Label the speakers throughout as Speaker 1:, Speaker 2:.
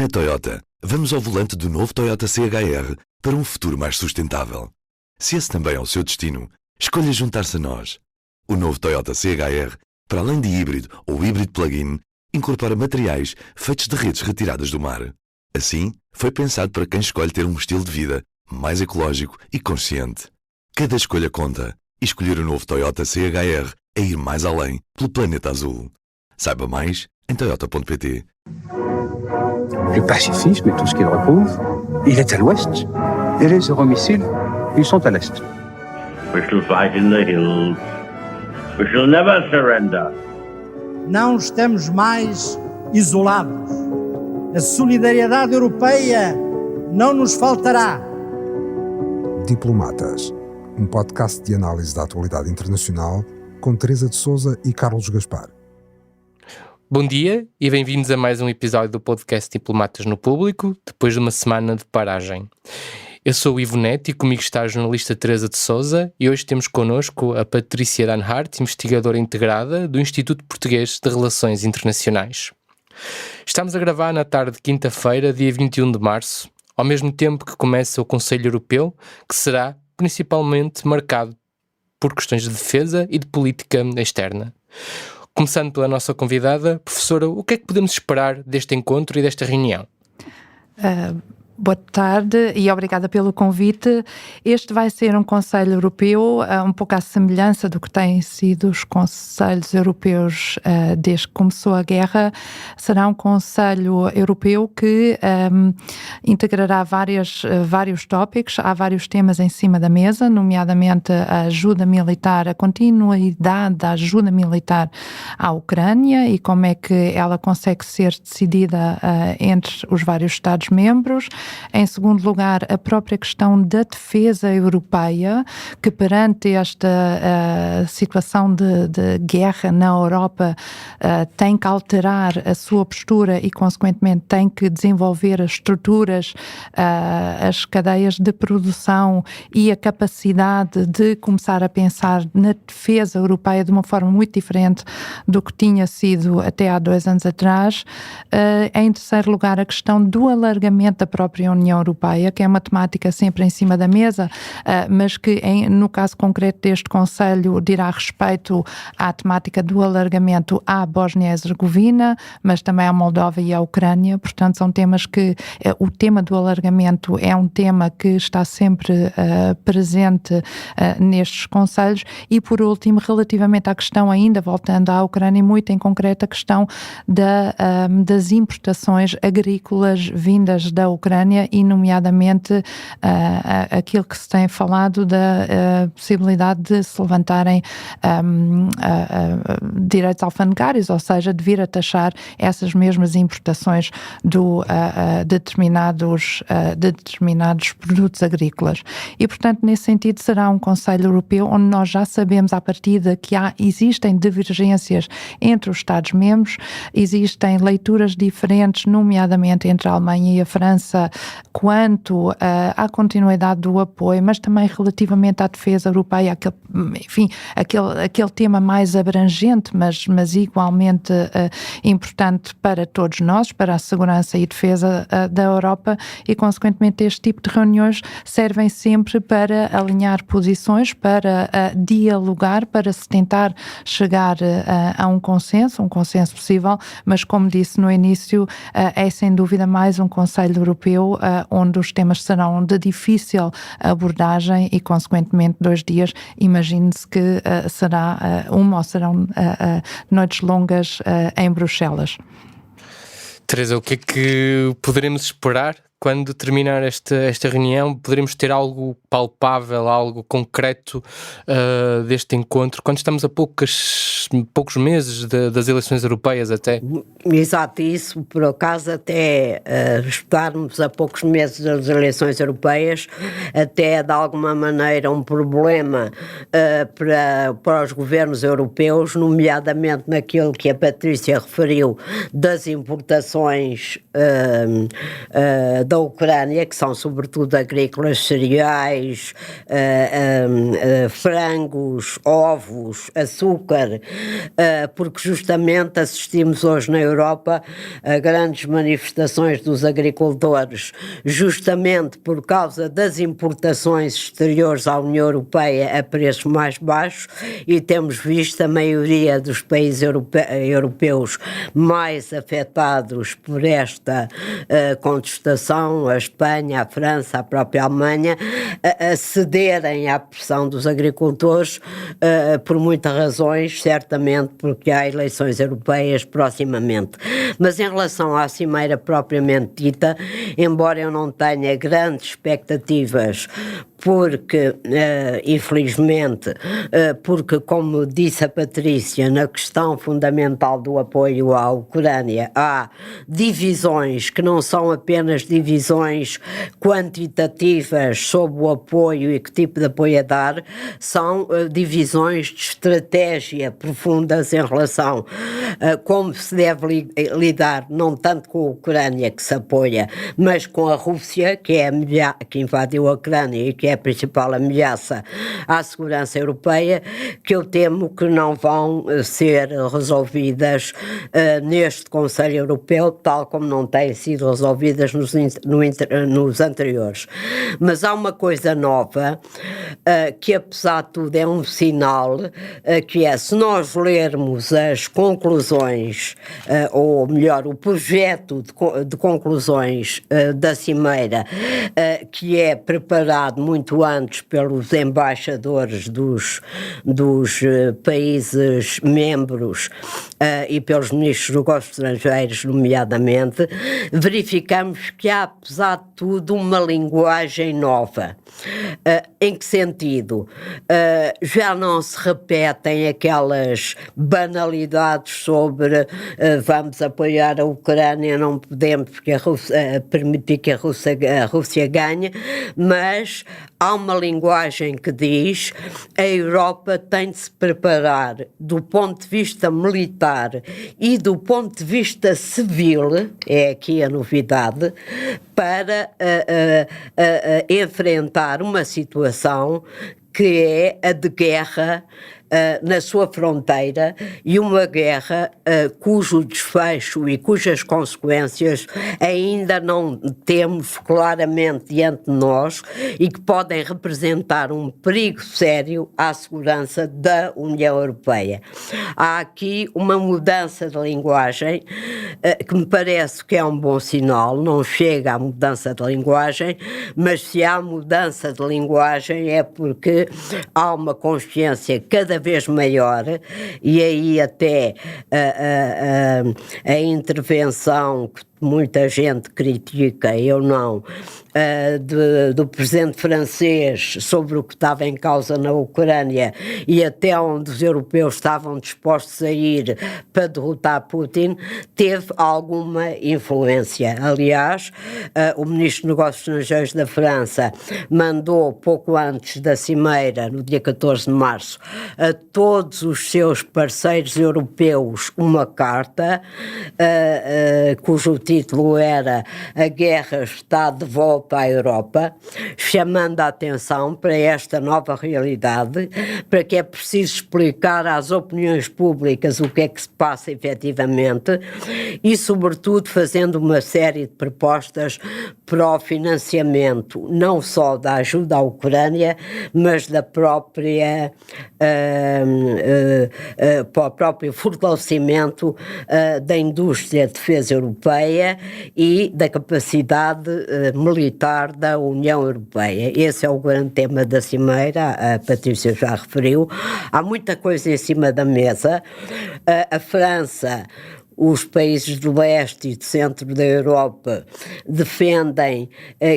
Speaker 1: Na Toyota, vamos ao volante do novo Toyota CHR para um futuro mais sustentável. Se esse também é o seu destino, escolha juntar-se a nós. O novo Toyota CHR, para além de híbrido ou híbrido plug-in, incorpora materiais feitos de redes retiradas do mar. Assim, foi pensado para quem escolhe ter um estilo de vida mais ecológico e consciente. Cada escolha conta, e escolher o novo Toyota CHR é ir mais além pelo planeta azul. Saiba mais em toyota.pt.
Speaker 2: Le pacifisme et tout ce qu'il recouvre, il est à l'ouest. Et les euromissiles, ils sont à l'est.
Speaker 3: We shall fight in the hills. We shall never surrender.
Speaker 4: Não estamos mais isolados. A solidariedade europeia não nos faltará.
Speaker 5: Diplomatas, um podcast de análise da atualidade internacional com Teresa de Sousa e Carlos Gaspar.
Speaker 6: Bom dia e bem-vindos a mais um episódio do podcast Diplomatas no Público, depois de uma semana de paragem. Eu sou o Ivo Neto e comigo está a jornalista Teresa de Sousa e hoje temos connosco a Patrícia Danhart, investigadora integrada do Instituto Português de Relações Internacionais. Estamos a gravar na tarde de quinta-feira, dia 21 de março, ao mesmo tempo que começa o Conselho Europeu, que será principalmente marcado por questões de defesa e de política externa. Começando pela nossa convidada, professora, o que é que podemos esperar deste encontro e desta reunião?
Speaker 7: Boa tarde e obrigada pelo convite. Este vai ser um Conselho Europeu um pouco à semelhança do que têm sido os Conselhos Europeus desde que começou a guerra. Será um Conselho Europeu que integrará vários tópicos. Há vários temas em cima da mesa, nomeadamente a ajuda militar, a continuidade da ajuda militar à Ucrânia e como é que ela consegue ser decidida entre os vários Estados-membros. Em segundo lugar, a própria questão da defesa europeia, que perante esta situação de guerra na Europa tem que alterar a sua postura e, consequentemente, tem que desenvolver as estruturas, as cadeias de produção e a capacidade de começar a pensar na defesa europeia de uma forma muito diferente do que tinha sido até há 2 anos atrás. Em terceiro lugar, a questão do alargamento da própria União Europeia, que é uma temática sempre em cima da mesa, mas que no caso concreto deste Conselho dirá respeito à temática do alargamento à Bósnia-Herzegovina, mas também à Moldova e à Ucrânia. Portanto, são temas que o tema do alargamento é um tema que está sempre presente nestes Conselhos. E por último, relativamente à questão ainda, voltando à Ucrânia, muito em concreto a questão das importações agrícolas vindas da Ucrânia e nomeadamente aquilo que se tem falado da possibilidade de se levantarem direitos alfandegários, ou seja, de vir a taxar essas mesmas importações de determinados produtos agrícolas. E, portanto, nesse sentido será um Conselho Europeu onde nós já sabemos à partida que existem divergências entre os Estados-membros, existem leituras diferentes, nomeadamente entre a Alemanha e a França, quanto à continuidade do apoio, mas também relativamente à defesa europeia, aquele tema mais abrangente, mas igualmente importante para todos nós, para a segurança e defesa da Europa, e consequentemente este tipo de reuniões servem sempre para alinhar posições, para dialogar, para se tentar chegar a um consenso possível, mas como disse no início, é sem dúvida mais um Conselho Europeu onde os temas serão de difícil abordagem e, consequentemente, 2 dias, imagine-se que será uma ou serão noites longas em Bruxelas.
Speaker 6: Teresa, o que é que poderemos esperar quando terminar esta reunião? Poderemos ter algo palpável, algo concreto deste encontro, quando estamos a poucos meses das eleições europeias até?
Speaker 8: Exato, isso por acaso até estarmos a poucos meses das eleições europeias, até de alguma maneira um problema para os governos europeus, nomeadamente naquilo que a Patrícia referiu das importações da Ucrânia, que são sobretudo agrícolas, cereais, frangos, ovos, açúcar, porque justamente assistimos hoje na Europa a grandes manifestações dos agricultores, justamente por causa das importações exteriores à União Europeia a preços mais baixos, e temos visto a maioria dos países europeus mais afetados por esta contestação, a Espanha, a França, a própria Alemanha, a cederem à pressão dos agricultores por muitas razões, certamente porque há eleições europeias proximamente. Mas em relação à cimeira propriamente dita, embora eu não tenha grandes expectativas, porque, infelizmente, porque, como disse a Patrícia, na questão fundamental do apoio à Ucrânia, há divisões que não são apenas divisões quantitativas sobre o apoio e que tipo de apoio a dar, são divisões de estratégia profundas em relação a como se deve lidar, não tanto com a Ucrânia que se apoia, mas com a Rússia, que invadiu a Ucrânia e que é a principal ameaça à segurança europeia, que eu temo que não vão ser resolvidas neste Conselho Europeu, tal como não têm sido resolvidas nos anteriores. Mas há uma coisa nova, que apesar de tudo é um sinal, que é, se nós lermos as conclusões, ou melhor, o projeto de conclusões da Cimeira, que é preparado muito antes pelos embaixadores dos países membros e pelos ministros dos negócios estrangeiros, nomeadamente, verificamos que há, apesar de tudo, uma linguagem nova. Em que sentido? Já não se repetem aquelas banalidades sobre vamos apoiar a Ucrânia, não podemos porque permitir que a Rússia ganhe, mas há uma linguagem que diz a Europa tem de se preparar do ponto de vista militar e do ponto de vista civil, é aqui a novidade, para enfrentar uma situação que é a de guerra na sua fronteira, e uma guerra cujo desfecho e cujas consequências ainda não temos claramente diante de nós e que podem representar um perigo sério à segurança da União Europeia. Há aqui uma mudança de linguagem que me parece que é um bom sinal. Não chega à mudança de linguagem, mas se há mudança de linguagem é porque há uma consciência cada vez maior, e aí até a intervenção que muita gente critica, eu não, do presidente francês sobre o que estava em causa na Ucrânia e até onde os europeus estavam dispostos a ir para derrotar Putin, teve alguma influência. Aliás, o ministro dos Negócios Estrangeiros da França mandou, pouco antes da cimeira, no dia 14 de março, a todos os seus parceiros europeus uma carta cujo título era A Guerra está de volta à Europa, chamando a atenção para esta nova realidade, para que é preciso explicar às opiniões públicas o que é que se passa efetivamente e, sobretudo, fazendo uma série de propostas para o financiamento, não só da ajuda à Ucrânia, mas da própria para o próprio fortalecimento da indústria de defesa europeia e da capacidade militar da União Europeia. Esse é o grande tema da Cimeira, a Patrícia já referiu. Há muita coisa em cima da mesa. A França, os países do leste e do centro da Europa defendem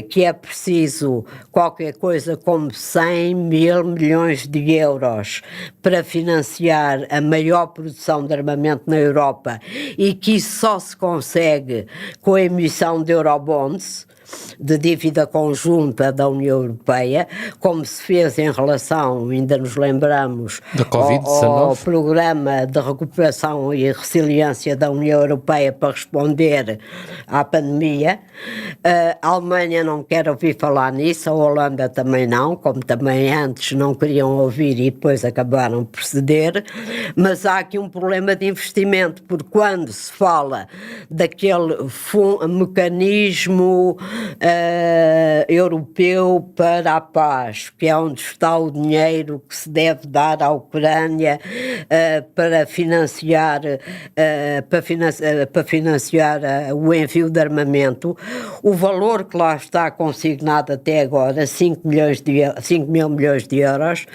Speaker 8: que é preciso qualquer coisa como 100 mil milhões de euros para financiar a maior produção de armamento na Europa e que isso só se consegue com a emissão de eurobonds, de dívida conjunta da União Europeia, como se fez em relação, ainda nos lembramos, ao programa de recuperação e resiliência da da União Europeia para responder à pandemia. A Alemanha não quer ouvir falar nisso, a Holanda também não, como também antes não queriam ouvir e depois acabaram por ceder. Mas há aqui um problema de investimento, porque quando se fala daquele mecanismo europeu para a paz, que é onde está o dinheiro que se deve dar à Ucrânia para financiar o envio de armamento, o valor que lá está consignado até agora, 5 mil milhões de euros,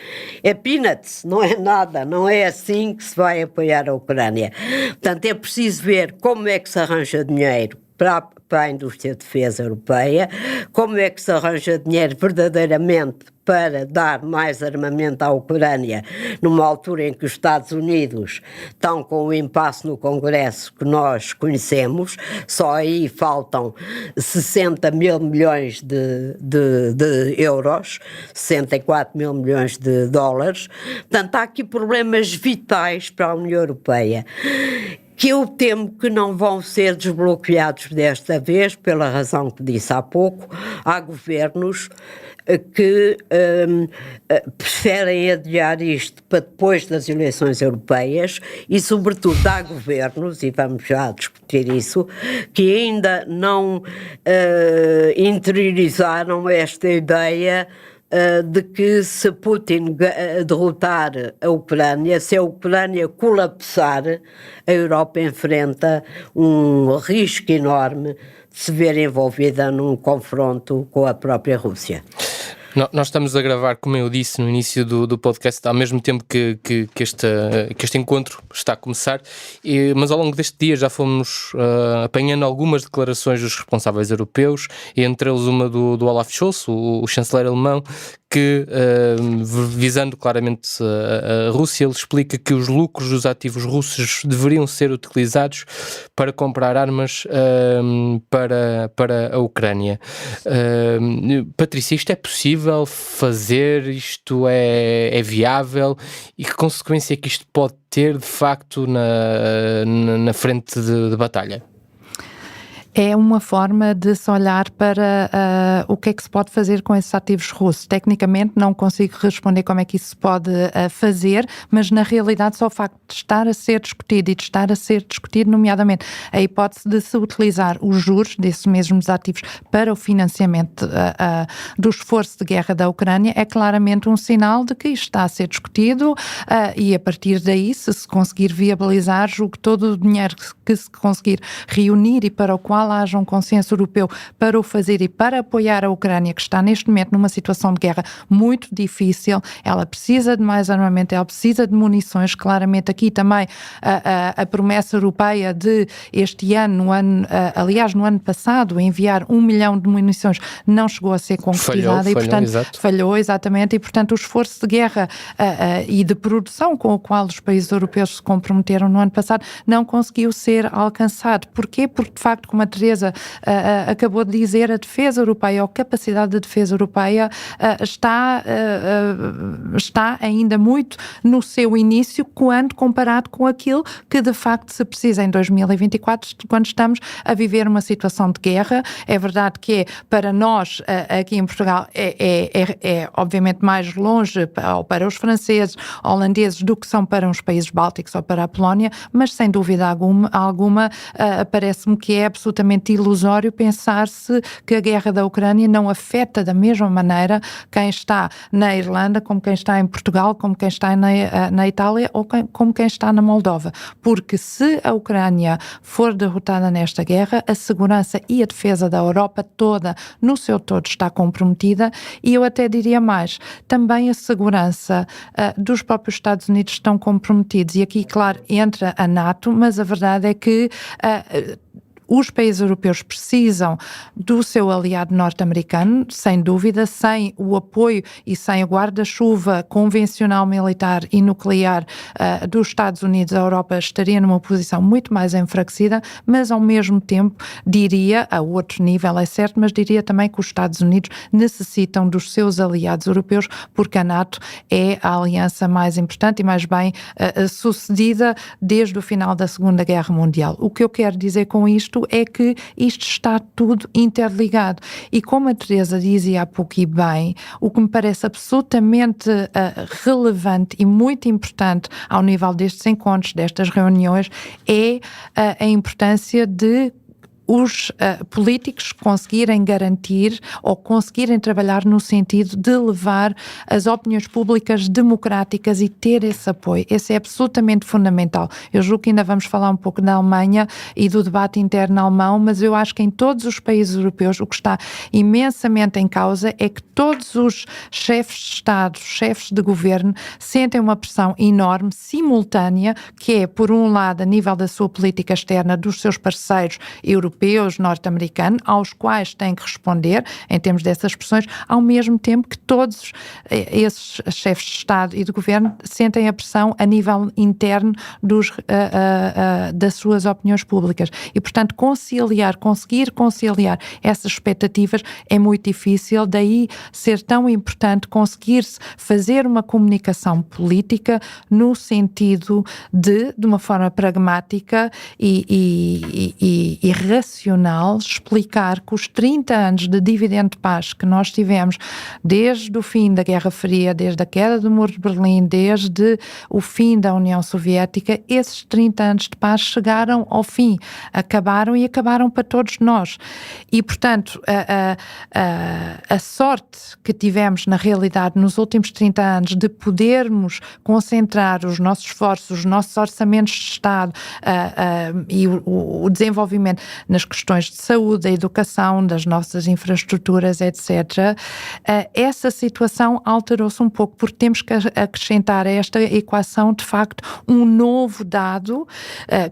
Speaker 8: é peanuts, não é nada, não é assim que se vai apoiar a Ucrânia. Portanto, é preciso ver como é que se arranja dinheiro para a indústria de defesa europeia, como é que se arranja dinheiro verdadeiramente para dar mais armamento à Ucrânia, numa altura em que os Estados Unidos estão com o impasse no Congresso que nós conhecemos, só aí faltam 60 mil milhões de euros, 64 mil milhões de dólares. Portanto, há aqui problemas vitais para a União Europeia, que eu temo que não vão ser desbloqueados desta vez, pela razão que disse há pouco. Há governos que preferem adiar isto para depois das eleições europeias e, sobretudo, há governos, e vamos já discutir isso, que ainda não interiorizaram esta ideia de que se Putin derrotar a Ucrânia, se a Ucrânia colapsar, a Europa enfrenta um risco enorme de se ver envolvida num confronto com a própria Rússia.
Speaker 6: Nós estamos a gravar, como eu disse no início do podcast, ao mesmo tempo que este encontro está a começar, mas ao longo deste dia já fomos apanhando algumas declarações dos responsáveis europeus, e entre eles uma do Olaf Scholz, o chanceler alemão, que, visando claramente a Rússia, ele explica que os lucros dos ativos russos deveriam ser utilizados para comprar armas para a Ucrânia. Patrícia, isto é possível fazer? Isto é viável? E que consequência é que isto pode ter, de facto, na frente de batalha?
Speaker 7: É uma forma de se olhar para o que é que se pode fazer com esses ativos russos. Tecnicamente não consigo responder como é que isso se pode fazer, mas na realidade só o facto de estar a ser discutido e de estar a ser discutido, nomeadamente a hipótese de se utilizar os juros desses mesmos ativos para o financiamento do esforço de guerra da Ucrânia, é claramente um sinal de que isto está a ser discutido e a partir daí, se conseguir viabilizar, julgo que todo o dinheiro que se conseguir reunir e para o qual haja um consenso europeu para o fazer e para apoiar a Ucrânia, que está neste momento numa situação de guerra muito difícil, ela precisa de mais armamento, ela precisa de munições. Claramente aqui também a promessa europeia de este ano, aliás no ano passado, enviar 1 milhão de munições não chegou a ser concretizada falhou exatamente, e portanto o esforço de guerra e de produção com o qual os países europeus se comprometeram no ano passado não conseguiu ser alcançado. Porquê? Porque de facto, como a Teresa acabou de dizer, a defesa europeia, ou a capacidade de defesa europeia está ainda muito no seu início, quando comparado com aquilo que de facto se precisa em 2024, quando estamos a viver uma situação de guerra. É verdade que é, para nós aqui em Portugal é obviamente mais longe para os franceses, holandeses, do que são para os países bálticos ou para a Polónia, mas sem dúvida alguma parece-me que é absolutamente ilusório pensar-se que a guerra da Ucrânia não afeta da mesma maneira quem está na Irlanda, como quem está em Portugal, como quem está na Itália ou como quem está na Moldova. Porque se a Ucrânia for derrotada nesta guerra, a segurança e a defesa da Europa toda, no seu todo, está comprometida, e eu até diria mais, também a segurança dos próprios Estados Unidos estão comprometidos, e aqui, claro, entra a NATO, mas a verdade é que os países europeus precisam do seu aliado norte-americano, sem dúvida, sem o apoio e sem o guarda-chuva convencional militar e nuclear dos Estados Unidos, a Europa estaria numa posição muito mais enfraquecida, mas ao mesmo tempo diria, a outro nível é certo, mas diria também que os Estados Unidos necessitam dos seus aliados europeus, porque a NATO é a aliança mais importante e mais bem sucedida desde o final da Segunda Guerra Mundial. O que eu quero dizer com isto é que isto está tudo interligado e, como a Teresa dizia há pouco e bem, o que me parece absolutamente relevante e muito importante ao nível destes encontros, destas reuniões, é a importância de os políticos conseguirem garantir ou conseguirem trabalhar no sentido de levar as opiniões públicas democráticas e ter esse apoio. Esse é absolutamente fundamental. Eu julgo que ainda vamos falar um pouco da Alemanha e do debate interno alemão, mas eu acho que em todos os países europeus o que está imensamente em causa é que todos os chefes de Estado, chefes de governo, sentem uma pressão enorme, simultânea, que é, por um lado, a nível da sua política externa, dos seus parceiros europeus, norte-americanos, aos quais têm que responder, em termos dessas pressões, ao mesmo tempo que todos esses chefes de Estado e de Governo sentem a pressão a nível interno das suas opiniões públicas. E, portanto, conseguir conciliar essas expectativas é muito difícil, daí ser tão importante conseguir-se fazer uma comunicação política no sentido de uma forma pragmática e racional, explicar que os 30 anos de dividendo de paz que nós tivemos desde o fim da Guerra Fria, desde a queda do Muro de Berlim, desde o fim da União Soviética, esses 30 anos de paz chegaram ao fim, acabaram e acabaram para todos nós. E, portanto, a sorte que tivemos, na realidade, nos últimos 30 anos, de podermos concentrar os nossos esforços, os nossos orçamentos de Estado e o desenvolvimento nas questões de saúde, da educação, das nossas infraestruturas, etc., essa situação alterou-se um pouco, porque temos que acrescentar a esta equação, de facto, um novo dado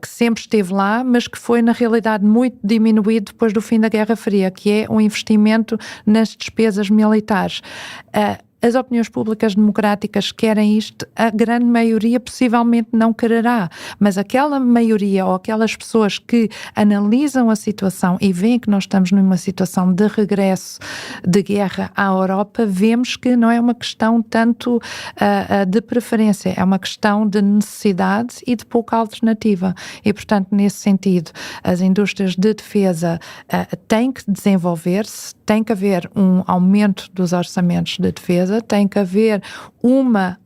Speaker 7: que sempre esteve lá, mas que foi, na realidade, muito diminuído depois do fim da Guerra Fria, que é o investimento nas despesas militares. As opiniões públicas democráticas querem isto, a grande maioria possivelmente não quererá, mas aquela maioria ou aquelas pessoas que analisam a situação e veem que nós estamos numa situação de regresso de guerra à Europa, vemos que não é uma questão tanto de preferência, é uma questão de necessidade e de pouca alternativa. E, portanto, nesse sentido, as indústrias de defesa têm que desenvolver-se, tem que haver um aumento dos orçamentos de defesa, tem que haver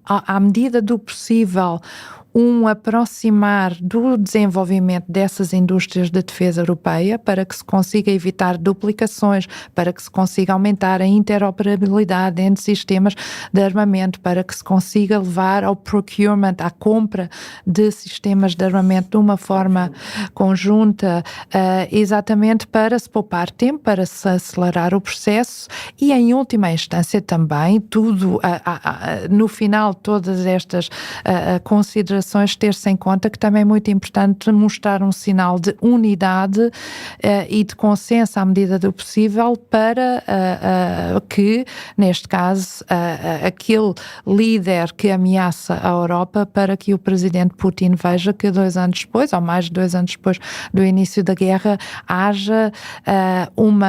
Speaker 7: à medida do possível, um aproximar do desenvolvimento dessas indústrias de defesa europeia para que se consiga evitar duplicações, para que se consiga aumentar a interoperabilidade entre sistemas de armamento, para que se consiga levar ao procurement, à compra de sistemas de armamento de uma forma conjunta, exatamente para se poupar tempo, para se acelerar o processo e, em última instância, também tudo, no final, todas estas considerações, ter-se em conta que também é muito importante mostrar um sinal de unidade e de consenso à medida do possível para que, neste caso, aquele líder que ameaça a Europa, para que o presidente Putin veja que 2 anos depois, ou mais de 2 anos depois do início da guerra, haja uma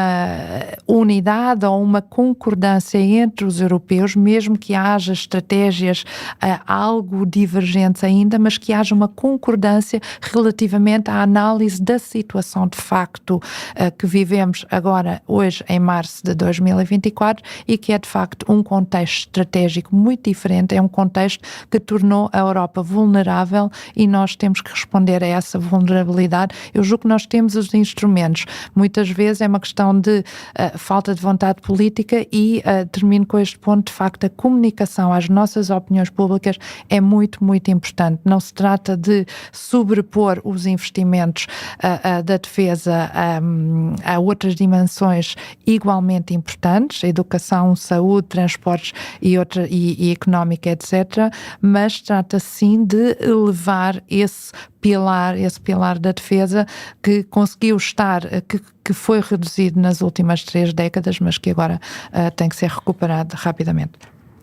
Speaker 7: unidade ou uma concordância entre os europeus, mesmo que haja estratégias algo divergentes ainda, mas que haja uma concordância relativamente à análise da situação de facto que vivemos agora, hoje, em março de 2024, e que é de facto um contexto estratégico muito diferente, é um contexto que tornou a Europa vulnerável e nós temos que responder a essa vulnerabilidade. Eu julgo que nós temos os instrumentos, muitas vezes é uma questão de falta de vontade política e termino com este ponto, de facto a comunicação às nossas opiniões públicas é muito, muito importante. Portanto, não se trata de sobrepor os investimentos da defesa a outras dimensões igualmente importantes, educação, saúde, transportes e económica, etc., mas trata sim de elevar esse pilar da defesa que conseguiu estar, que foi reduzido nas últimas 3 décadas, mas que agora tem que ser recuperado rapidamente.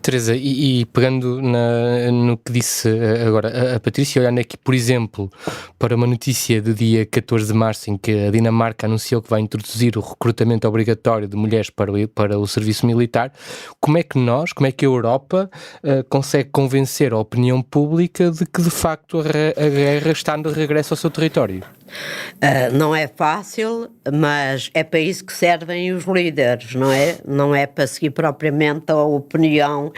Speaker 6: Teresa, e pegando no que disse agora a Patrícia, olhando aqui, por exemplo, para uma notícia do dia 14 de março em que a Dinamarca anunciou que vai introduzir o recrutamento obrigatório de mulheres para o serviço militar, como é que a Europa consegue convencer a opinião pública de que de facto a guerra está de regresso ao seu território?
Speaker 8: Não é fácil, mas é para isso que servem os líderes, não é? Não é para seguir propriamente a opinião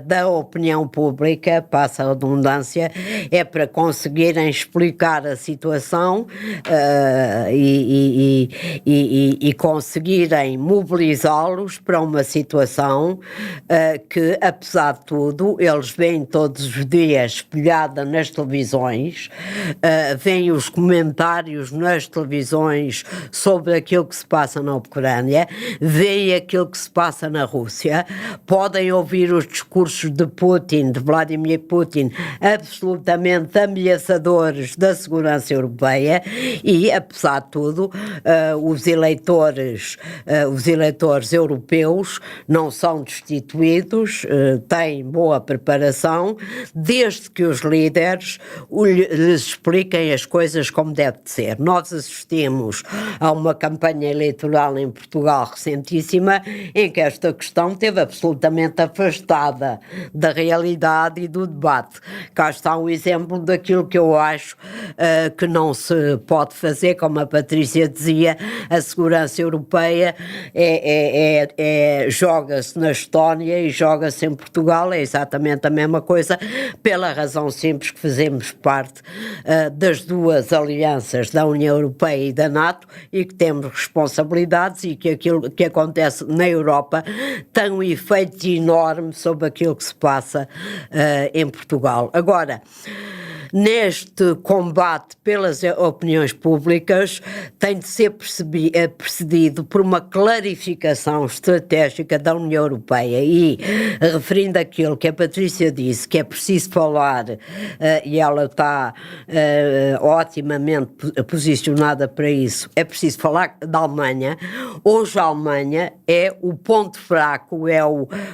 Speaker 8: da opinião pública, passa a redundância, é para conseguirem explicar a situação e conseguirem mobilizá-los para uma situação que, apesar de tudo, eles veem todos os dias espelhada nas televisões, veem os comentários nas televisões sobre aquilo que se passa na Ucrânia, veem aquilo que se passa na Rússia, podem ouvir os discursos de Putin, de Vladimir Putin, absolutamente ameaçadores da segurança europeia e, apesar de tudo, os eleitores europeus não são destituídos, têm boa preparação, desde que os líderes lhes expliquem as coisas como deve de ser. Nós assistimos a uma campanha eleitoral em Portugal recentíssima em que esta questão esteve absolutamente afastada da realidade e do debate. Cá está um exemplo daquilo que eu acho que não se pode fazer, como a Patrícia dizia, a segurança europeia joga-se na Estónia e joga-se em Portugal, é exatamente a mesma coisa, pela razão simples que fazemos parte das duas alianças da União Europeia e da NATO e que temos responsabilidades e que aquilo que acontece na Europa tem um efeito enorme sobre aquilo que se passa em Portugal. Agora, neste combate pelas opiniões públicas tem de ser precedido por uma clarificação estratégica da União Europeia e, referindo aquilo que a Patrícia disse, que é preciso falar, e ela está otimamente posicionada para isso, é preciso falar da Alemanha. Hoje a Alemanha é o ponto fraco, é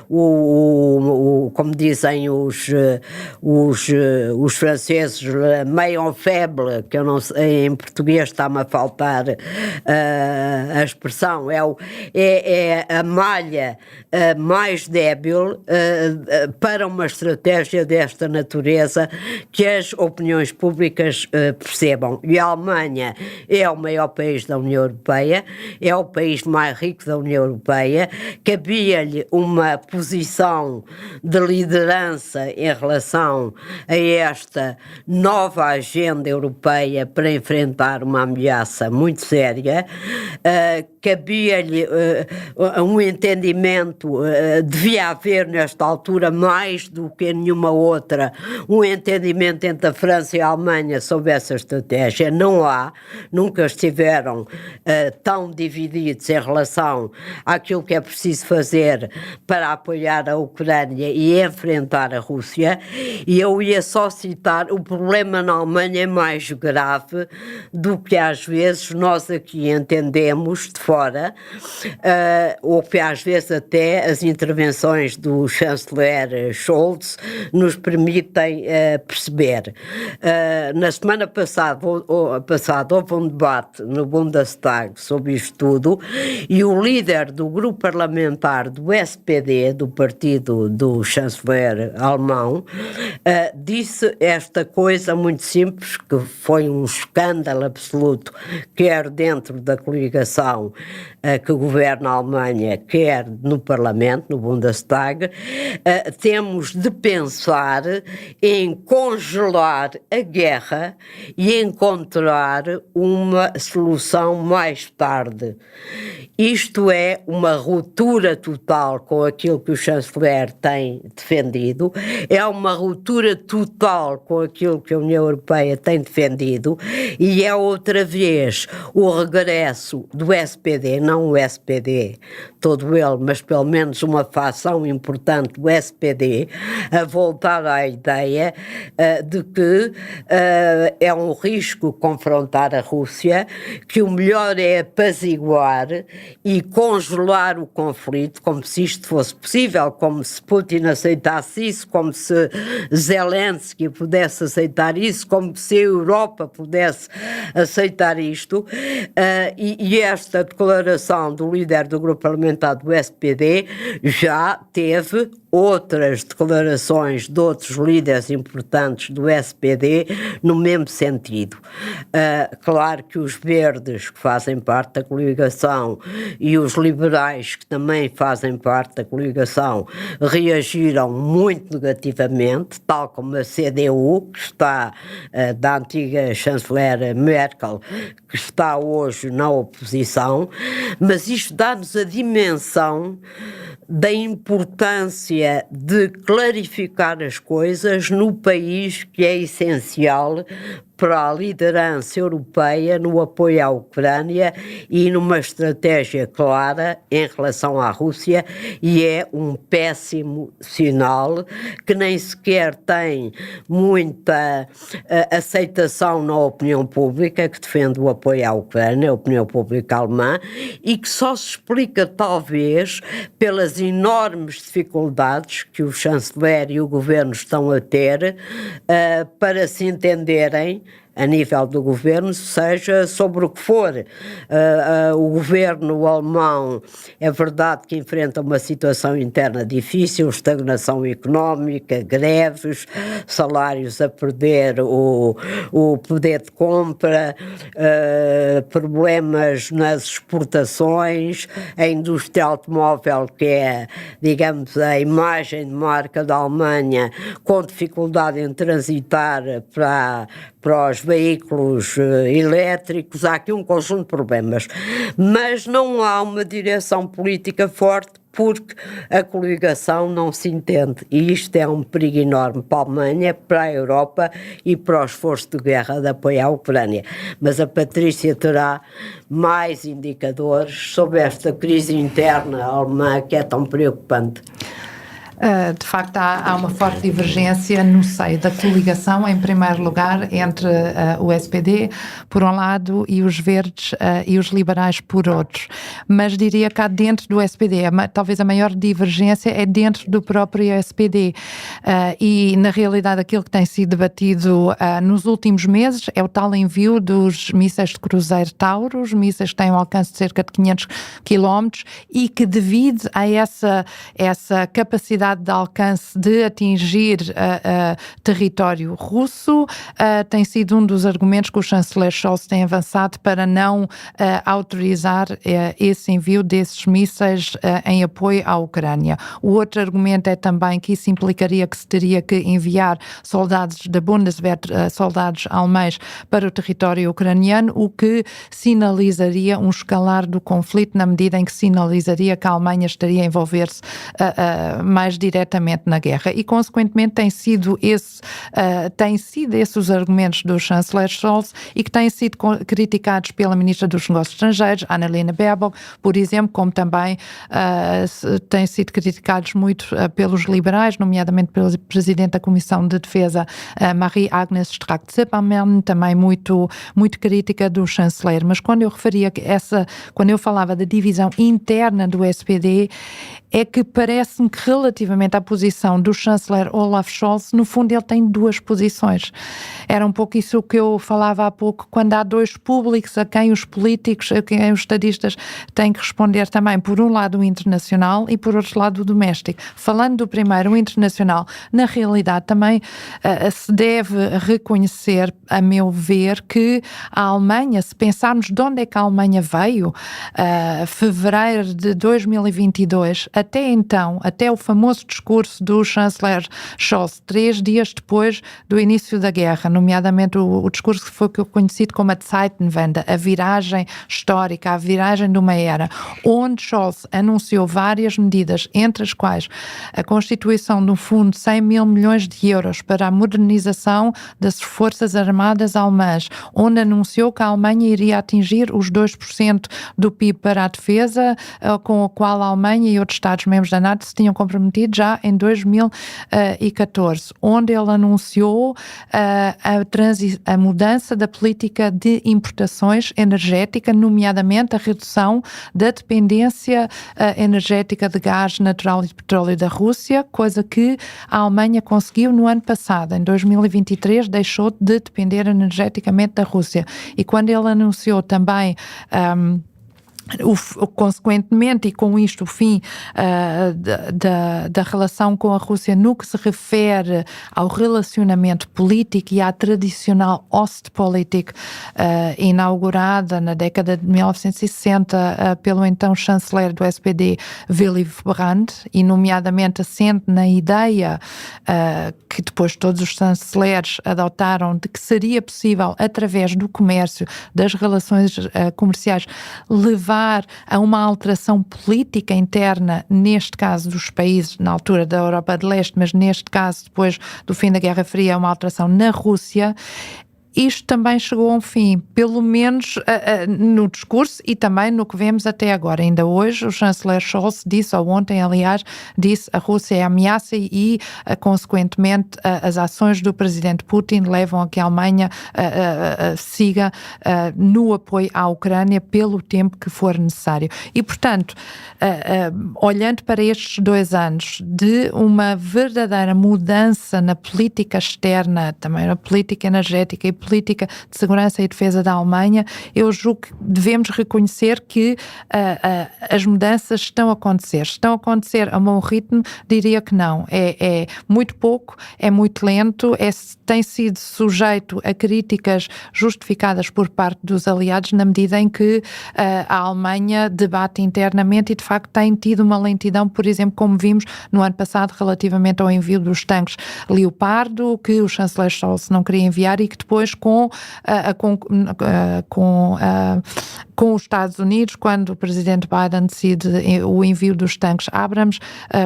Speaker 8: como dizem os franceses, meio faible, que eu não sei, em português está-me a faltar a expressão, é a malha mais débil para uma estratégia desta natureza que as opiniões públicas percebam. E a Alemanha é o maior país da União Europeia, é o país mais rico da União Europeia, cabia-lhe uma posição de liderança em relação a esta nova agenda europeia para enfrentar uma ameaça muito séria, cabia-lhe um entendimento, devia haver nesta altura mais do que nenhuma outra, um entendimento entre a França e a Alemanha sobre essa estratégia. Não há, nunca estiveram tão divididos em relação àquilo que é preciso fazer para apoiar a Ucrânia e enfrentar a Rússia, e eu ia só citar o problema na Alemanha é mais grave do que às vezes nós aqui entendemos de fora, ou que às vezes até as intervenções do chanceler Scholz nos permitem perceber. Na semana passada houve um debate no Bundestag sobre isto tudo e o líder do grupo parlamentar do SPD, do partido do chanceler alemão, disse esta coisa muito simples, que foi um escândalo absoluto, quer dentro da coligação, que o governo da Alemanha quer no Parlamento, no Bundestag, temos de pensar em congelar a guerra e encontrar uma solução mais tarde. Isto é uma ruptura total com aquilo que o chanceler tem defendido, é uma ruptura total com aquilo que a União Europeia tem defendido e é outra vez o regresso do SPD, não o SPD todo ele, mas pelo menos uma facção importante do SPD, a voltar à ideia de que é um risco confrontar a Rússia, que o melhor é apaziguar e congelar o conflito, como se isto fosse possível, como se Putin aceitasse isso, como se Zelensky pudesse aceitar isso, como se a Europa pudesse aceitar isto, e esta declaração do líder do grupo parlamentar do SPD já teve outras declarações de outros líderes importantes do SPD no mesmo sentido. Claro que os verdes, que fazem parte da coligação, e os liberais, que também fazem parte da coligação, reagiram muito negativamente, tal como a CDU, que está da antiga chanceler Merkel, que está hoje na oposição, mas isto dá-nos a dimensão da importância de clarificar as coisas no país que é essencial para a liderança europeia no apoio à Ucrânia e numa estratégia clara em relação à Rússia, e é um péssimo sinal que nem sequer tem muita aceitação na opinião pública, que defende o apoio à Ucrânia, a opinião pública alemã, e que só se explica talvez pelas enormes dificuldades que o chanceler e o governo estão a ter para se entenderem a nível do governo, seja sobre o que for. O governo alemão é verdade que enfrenta uma situação interna difícil, estagnação económica, greves, salários a perder o poder de compra, problemas nas exportações, a indústria automóvel, que é, digamos, a imagem de marca da Alemanha, com dificuldade em transitar para os veículos elétricos. Há aqui um conjunto de problemas, mas não há uma direção política forte porque a coligação não se entende, e isto é um perigo enorme para a Alemanha, para a Europa e para o esforço de guerra de apoio à Ucrânia. Mas a Patrícia terá mais indicadores sobre esta crise interna alemã que é tão preocupante.
Speaker 7: De facto, há uma forte divergência no seio da coligação, em primeiro lugar, entre o SPD, por um lado, e os verdes e os liberais, por outro. Mas diria que há dentro do SPD, talvez a maior divergência é dentro do próprio SPD. E, na realidade, aquilo que tem sido debatido nos últimos meses é o tal envio dos mísseis de cruzeiro Taurus, mísseis que têm um alcance de cerca de 500 km e que, devido a essa capacidade de alcance de atingir território russo, tem sido um dos argumentos que o chanceler Scholz tem avançado para não autorizar esse envio desses mísseis em apoio à Ucrânia. O outro argumento é também que isso implicaria que se teria que enviar soldados da Bundeswehr, soldados alemães, para o território ucraniano, o que sinalizaria um escalar do conflito, na medida em que sinalizaria que a Alemanha estaria a envolver-se mais diretamente na guerra, e consequentemente têm sido esses os argumentos do chanceler Scholz, e que têm sido criticados pela ministra dos Negócios Estrangeiros, Annalena Baerbock, por exemplo, como também têm sido criticados muito pelos liberais, nomeadamente pelo presidente da Comissão de Defesa, Marie-Agnes Strack-Zimmermann, também muito crítica do chanceler. Mas quando eu falava da divisão interna do SPD, é que parece-me que relativamente relativamente à posição do chanceler Olaf Scholz, no fundo ele tem duas posições. Era um pouco isso que eu falava há pouco, quando há dois públicos a quem os políticos, a quem os estadistas têm que responder também, por um lado o internacional e por outro lado o doméstico. Falando do primeiro, o internacional, na realidade também se deve reconhecer, a meu ver, que a Alemanha, se pensarmos de onde é que a Alemanha veio, fevereiro de 2022, até então, até o famoso discurso do chanceler Scholz, 3 dias depois do início da guerra, nomeadamente o discurso que foi conhecido como a Zeitenwende, a viragem histórica, a viragem de uma era, onde Scholz anunciou várias medidas, entre as quais a constituição de um fundo de 100 mil milhões de euros para a modernização das forças armadas alemãs, onde anunciou que a Alemanha iria atingir os 2% do PIB para a defesa, com o qual a Alemanha e outros Estados-membros da NATO se tinham comprometido já em 2014, onde ele anunciou a mudança da política de importações energética, nomeadamente a redução da dependência energética de gás natural e de petróleo da Rússia, coisa que a Alemanha conseguiu no ano passado. Em 2023 deixou de depender energeticamente da Rússia. E quando ele anunciou também consequentemente, e com isto o fim da relação com a Rússia no que se refere ao relacionamento político e à tradicional Ostpolitik, inaugurada na década de 1960 pelo então chanceler do SPD Willy Brandt, e nomeadamente assente na ideia que depois todos os chanceleres adotaram de que seria possível, através do comércio, das relações comerciais, levar a uma alteração política interna, neste caso dos países, na altura da Europa de Leste, mas neste caso, depois do fim da Guerra Fria, uma alteração na Rússia. Isto também chegou a um fim, pelo menos no discurso e também no que vemos até agora. Ainda hoje o chanceler Scholz disse, ou ontem aliás, disse a Rússia é ameaça e consequentemente as ações do presidente Putin levam a que a Alemanha siga no apoio à Ucrânia pelo tempo que for necessário. E portanto, olhando para estes 2 anos de uma verdadeira mudança na política externa, também na política energética e política de segurança e defesa da Alemanha, eu julgo que devemos reconhecer que as mudanças estão a acontecer. Estão a acontecer a bom ritmo? Diria que não. É muito pouco, é muito lento, tem sido sujeito a críticas justificadas por parte dos aliados na medida em que a Alemanha debate internamente e de facto tem tido uma lentidão, por exemplo, como vimos no ano passado relativamente ao envio dos tanques Leopardo, que o chanceler Scholz não queria enviar e que depois com os Estados Unidos, quando o presidente Biden decide o envio dos tanques Abrams,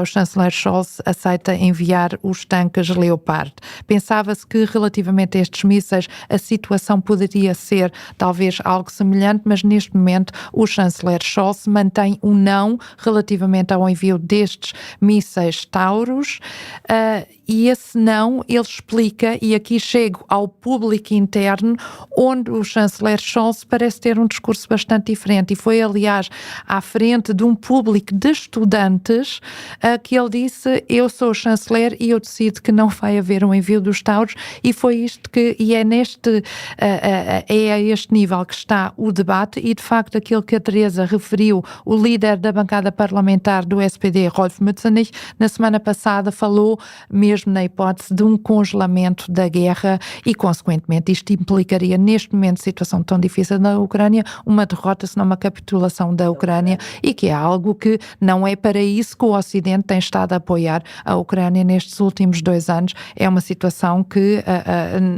Speaker 7: o chanceler Scholz aceita enviar os tanques Leopard. Pensava-se que relativamente a estes mísseis a situação poderia ser talvez algo semelhante, mas neste momento o chanceler Scholz mantém um não relativamente ao envio destes mísseis Taurus, e esse não ele explica, e aqui chego ao público interno, onde o chanceler Scholz parece ter um discurso bastante diferente, e foi aliás à frente de um público de estudantes que ele disse: eu sou o chanceler e eu decido que não vai haver um envio dos Tauros, e foi isto que, e é a este nível que está o debate, e de facto aquilo que a Teresa referiu, o líder da bancada parlamentar do SPD, Rolf Mützenich, na semana passada falou mesmo na hipótese de um congelamento da guerra e, consequentemente, isto implicaria, neste momento de situação tão difícil na Ucrânia, uma derrota, se não uma capitulação da Ucrânia, e que é algo que não é para isso que o Ocidente tem estado a apoiar a Ucrânia nestes últimos 2 anos. É uma situação que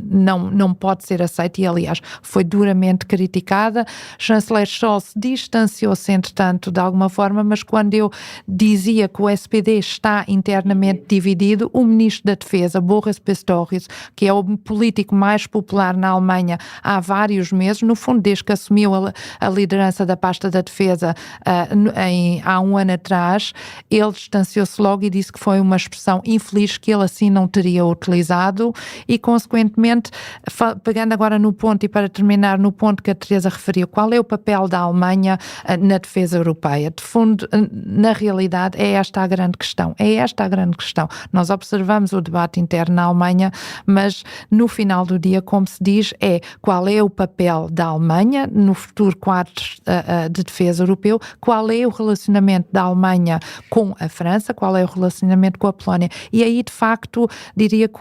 Speaker 7: não pode ser aceita e, aliás, foi duramente criticada. Chanceler Scholz distanciou-se, entretanto, de alguma forma, mas quando eu dizia que o SPD está internamente dividido, o ministro da Defesa, Boris Pistorius, que é o político mais popular Popular na Alemanha há vários meses, no fundo desde que assumiu a liderança da pasta da defesa há um ano atrás. Ele distanciou-se logo e disse que foi uma expressão infeliz, que ele assim não teria utilizado e, consequentemente, pegando agora no ponto e para terminar no ponto que a Teresa referiu, qual é o papel da Alemanha na defesa europeia? De fundo, na realidade, é esta a grande questão. Nós observamos o debate interno na Alemanha, mas no final do dia, como se diz, qual é o papel da Alemanha no futuro quadro de defesa europeu, qual é o relacionamento da Alemanha com a França, qual é o relacionamento com a Polónia. E aí, de facto, diria que,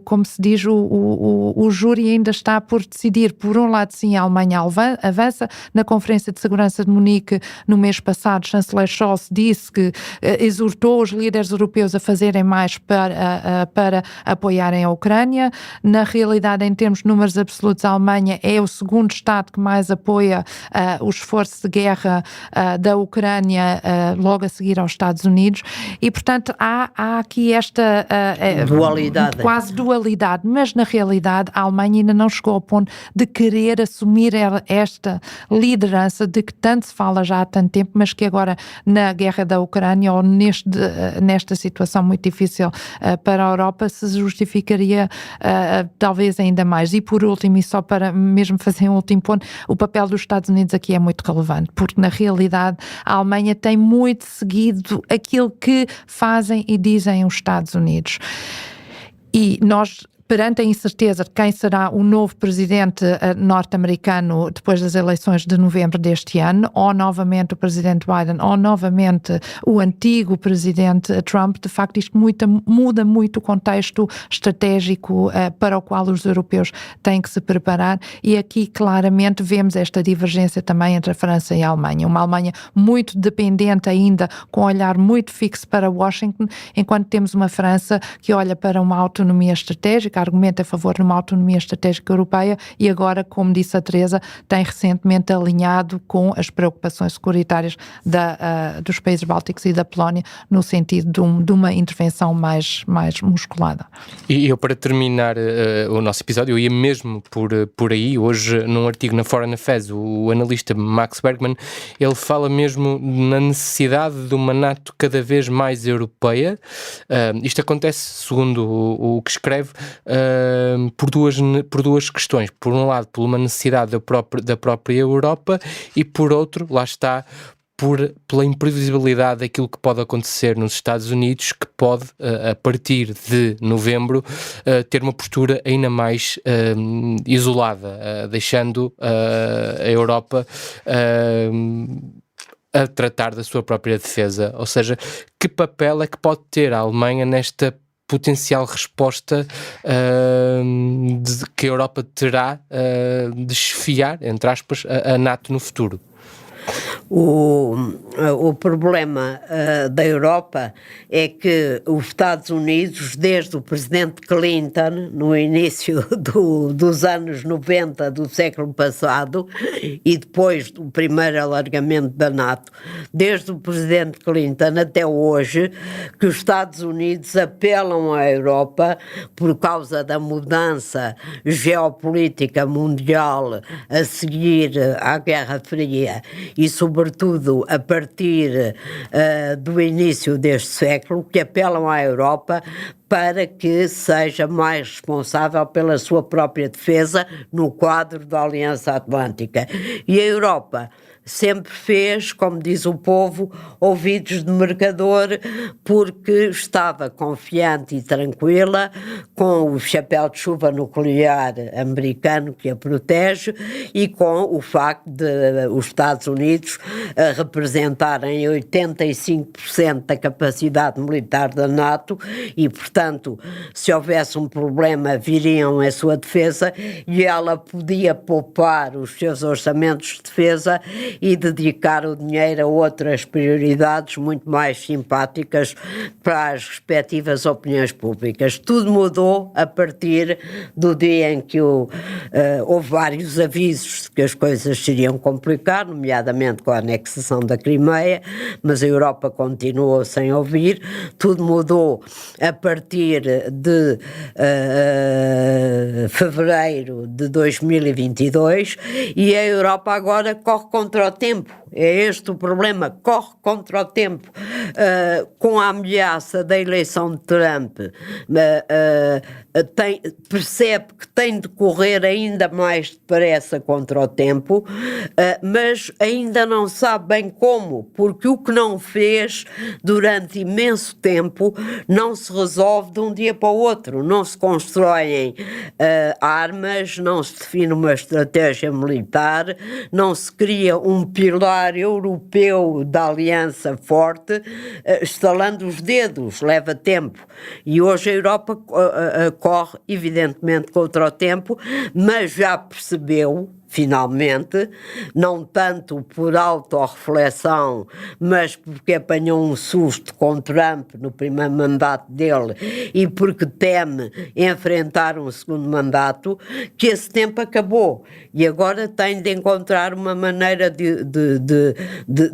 Speaker 7: como se diz, o júri ainda está por decidir. Por um lado, sim, a Alemanha avança. Na Conferência de Segurança de Munique, no mês passado, o chanceler Scholz disse que exortou os líderes europeus a fazerem mais para apoiarem a Ucrânia. Na realidade, em termos de números absolutos, a Alemanha é o segundo Estado que mais apoia o esforço de guerra da Ucrânia, logo a seguir aos Estados Unidos, e portanto há aqui esta quase dualidade, mas na realidade a Alemanha ainda não chegou ao ponto de querer assumir esta liderança de que tanto se fala já há tanto tempo, mas que agora na guerra da Ucrânia ou nesta situação muito difícil para a Europa se justificaria talvez ainda mais. E por último, e só para mesmo fazer um último ponto, o papel dos Estados Unidos aqui é muito relevante, porque na realidade a Alemanha tem muito seguido aquilo que fazem e dizem os Estados Unidos. E nós, perante a incerteza de quem será o novo presidente norte-americano depois das eleições de novembro deste ano, ou novamente o presidente Biden, ou novamente o antigo presidente Trump, de facto isto muda muito o contexto estratégico para o qual os europeus têm que se preparar, e aqui claramente vemos esta divergência também entre a França e a Alemanha. Uma Alemanha muito dependente ainda, com um olhar muito fixo para Washington, enquanto temos uma França que olha para uma autonomia estratégica, argumenta a favor de uma autonomia estratégica europeia e agora, como disse a Teresa, tem recentemente alinhado com as preocupações securitárias dos países bálticos e da Polónia no sentido de uma intervenção mais musculada.
Speaker 6: E eu, para terminar o nosso episódio, eu ia mesmo por aí. Hoje, num artigo na Foreign Affairs, o analista Max Bergman, ele fala mesmo na necessidade de uma NATO cada vez mais europeia. Isto acontece, segundo o que escreve, por duas questões. Por um lado, por uma necessidade da própria Europa, e por outro, lá está, pela imprevisibilidade daquilo que pode acontecer nos Estados Unidos, que pode, a partir de novembro, ter uma postura ainda mais isolada, deixando a Europa a tratar da sua própria defesa. Ou seja, que papel é que pode ter a Alemanha nesta potencial resposta que a Europa terá de desfiar, entre aspas, a NATO no futuro?
Speaker 8: O problema da Europa é que os Estados Unidos, desde o presidente Clinton, no início dos anos 90 do século passado, e depois do primeiro alargamento da NATO, desde o presidente Clinton até hoje, que os Estados Unidos apelam à Europa por causa da mudança geopolítica mundial a seguir à Guerra Fria e, sobretudo, a partir do início deste século, que apelam à Europa para que seja mais responsável pela sua própria defesa no quadro da Aliança Atlântica. E a Europa sempre fez, como diz o povo, ouvidos de mercador, porque estava confiante e tranquila com o chapéu de chuva nuclear americano que a protege e com o facto de os Estados Unidos representarem 85% da capacidade militar da NATO e, portanto, se houvesse um problema, viriam à sua defesa e ela podia poupar os seus orçamentos de defesa e dedicar o dinheiro a outras prioridades muito mais simpáticas para as respectivas opiniões públicas. Tudo mudou a partir do dia em que houve vários avisos de que as coisas se iriam complicar, nomeadamente com a anexação da Crimeia, mas a Europa continuou sem ouvir. Tudo mudou a partir de fevereiro de 2022 e a Europa agora corre contra o tempo. É este o problema, corre contra o tempo. Com a ameaça da eleição de Trump, percebe que tem de correr ainda mais depressa contra o tempo, mas ainda não sabe bem como, porque o que não fez durante imenso tempo não se resolve de um dia para o outro, não se constroem armas, não se define uma estratégia militar, não se cria um pilar europeu da aliança forte, estalando os dedos, leva tempo. E hoje a Europa corre, evidentemente, contra o tempo, mas já percebeu, finalmente, não tanto por autorreflexão, mas porque apanhou um susto com Trump no primeiro mandato dele e porque teme enfrentar um segundo mandato, que esse tempo acabou e agora tem de encontrar uma maneira de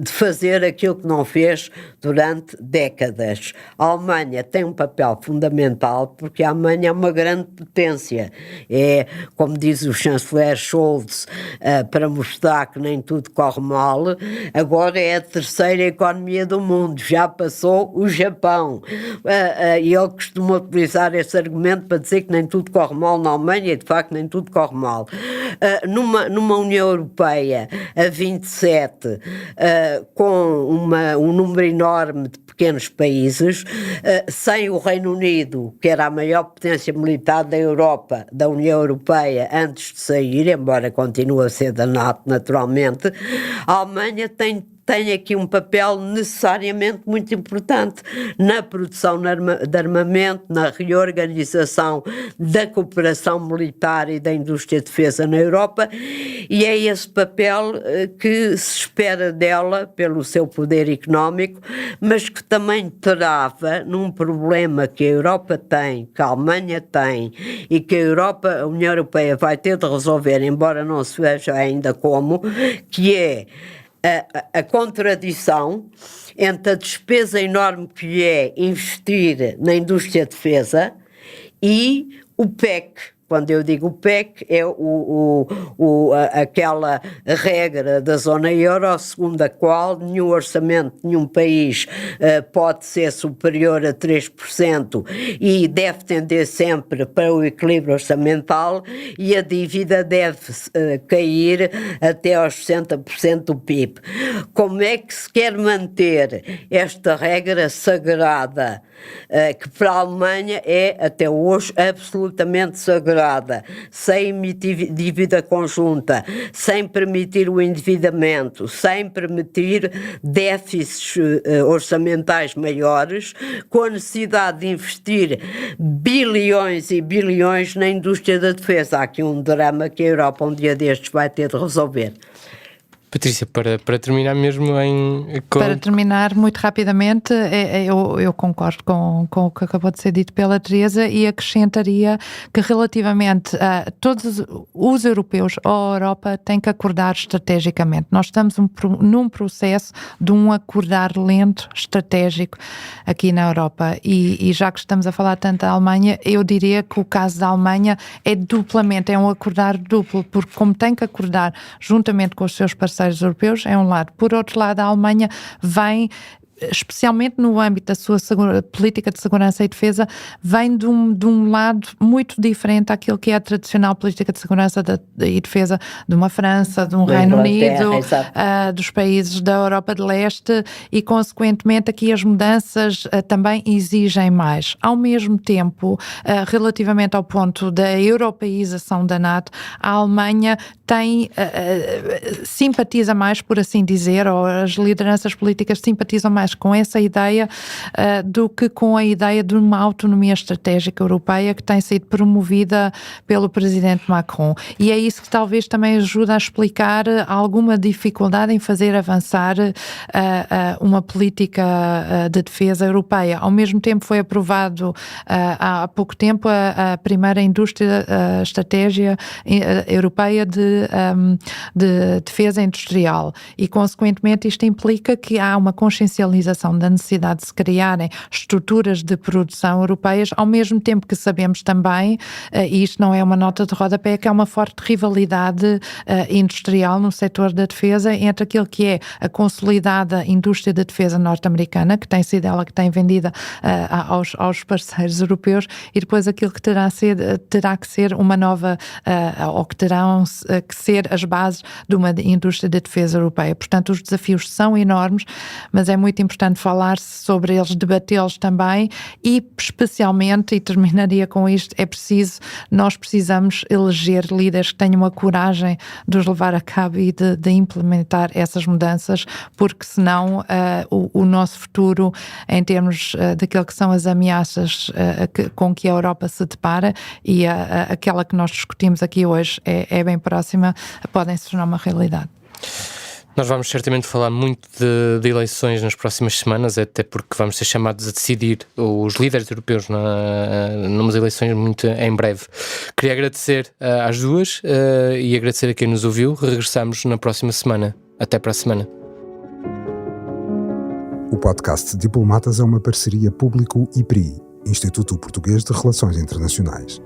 Speaker 8: fazer aquilo que não fez durante décadas. A Alemanha tem um papel fundamental porque a Alemanha é uma grande potência. É, como diz o chanceler Scholz, para mostrar que nem tudo corre mal, agora é a terceira economia do mundo, já passou o Japão. E ele costuma utilizar esse argumento para dizer que nem tudo corre mal na Alemanha, e de facto nem tudo corre mal. Numa União Europeia a 27, com um número enorme de pequenos países, sem o Reino Unido, que era a maior potência militar da Europa, da União Europeia, antes de sair, embora continue a ser da NATO naturalmente, a Alemanha tem aqui um papel necessariamente muito importante na produção de armamento, na reorganização da cooperação militar e da indústria de defesa na Europa, e é esse papel que se espera dela pelo seu poder económico, mas que também trava num problema que a Europa tem, que a Alemanha tem e que a União Europeia vai ter de resolver, embora não se veja ainda como, que é a contradição entre a despesa enorme que é investir na indústria de defesa e o PEC. Quando eu digo PEC, é aquela regra da zona euro, segundo a qual nenhum orçamento de nenhum país pode ser superior a 3% e deve tender sempre para o equilíbrio orçamental e a dívida deve cair até aos 60% do PIB. Como é que se quer manter esta regra sagrada, que para a Alemanha é até hoje absolutamente sagrada, sem emitir dívida conjunta, sem permitir o endividamento, sem permitir déficits orçamentais maiores, com a necessidade de investir bilhões e bilhões na indústria da defesa? Há aqui um drama que a Europa um dia destes vai ter de resolver.
Speaker 6: Patrícia, para terminar mesmo
Speaker 7: Para terminar muito rapidamente, eu concordo com o que acabou de ser dito pela Teresa e acrescentaria que relativamente a todos os europeus ou a Europa têm que acordar estrategicamente. Nós estamos num processo de um acordar lento estratégico aqui na Europa e já que estamos a falar tanto da Alemanha, eu diria que o caso da Alemanha é um acordar duplo, porque como tem que acordar juntamente com os seus parceiros europeus, é um lado. Por outro lado, a Alemanha vem, especialmente no âmbito da sua política de segurança e defesa, vem de um lado muito diferente daquilo que é a tradicional política de segurança e defesa de uma França, de um Reino Unido, dos países da Europa de Leste e, consequentemente, aqui as mudanças também exigem mais. Ao mesmo tempo, relativamente ao ponto da europeização da NATO, a Alemanha simpatiza mais, por assim dizer, ou as lideranças políticas simpatizam mais mais com essa ideia do que com a ideia de uma autonomia estratégica europeia que tem sido promovida pelo presidente Macron. E é isso que talvez também ajuda a explicar alguma dificuldade em fazer avançar uma política de defesa europeia. Ao mesmo tempo foi aprovado há pouco tempo a primeira estratégia europeia de defesa industrial e, consequentemente, isto implica que há uma consciencialização da necessidade de se criarem estruturas de produção europeias, ao mesmo tempo que sabemos também, e isto não é uma nota de rodapé, que há uma forte rivalidade industrial no setor da defesa entre aquilo que é a consolidada indústria de defesa norte-americana, que tem sido ela que tem vendida aos parceiros europeus, e depois aquilo que terá que ser uma nova, ou que terão que ser as bases de uma indústria de defesa europeia. Portanto, os desafios são enormes, mas é muito importante falar-se sobre eles, debatê-los também, e especialmente, e terminaria com isto, nós precisamos eleger líderes que tenham a coragem de os levar a cabo e de implementar essas mudanças, porque senão o nosso futuro, em termos daquilo que são as ameaças com que a Europa se depara, e aquela que nós discutimos aqui hoje é bem próxima, podem se tornar uma realidade.
Speaker 6: Nós vamos certamente falar muito de eleições nas próximas semanas, até porque vamos ser chamados a decidir os líderes europeus numas eleições muito em breve. Queria agradecer às duas e agradecer a quem nos ouviu. Regressamos na próxima semana. Até para a semana.
Speaker 5: O podcast Diplomatas é uma parceria Público-IPRI, Instituto Português de Relações Internacionais.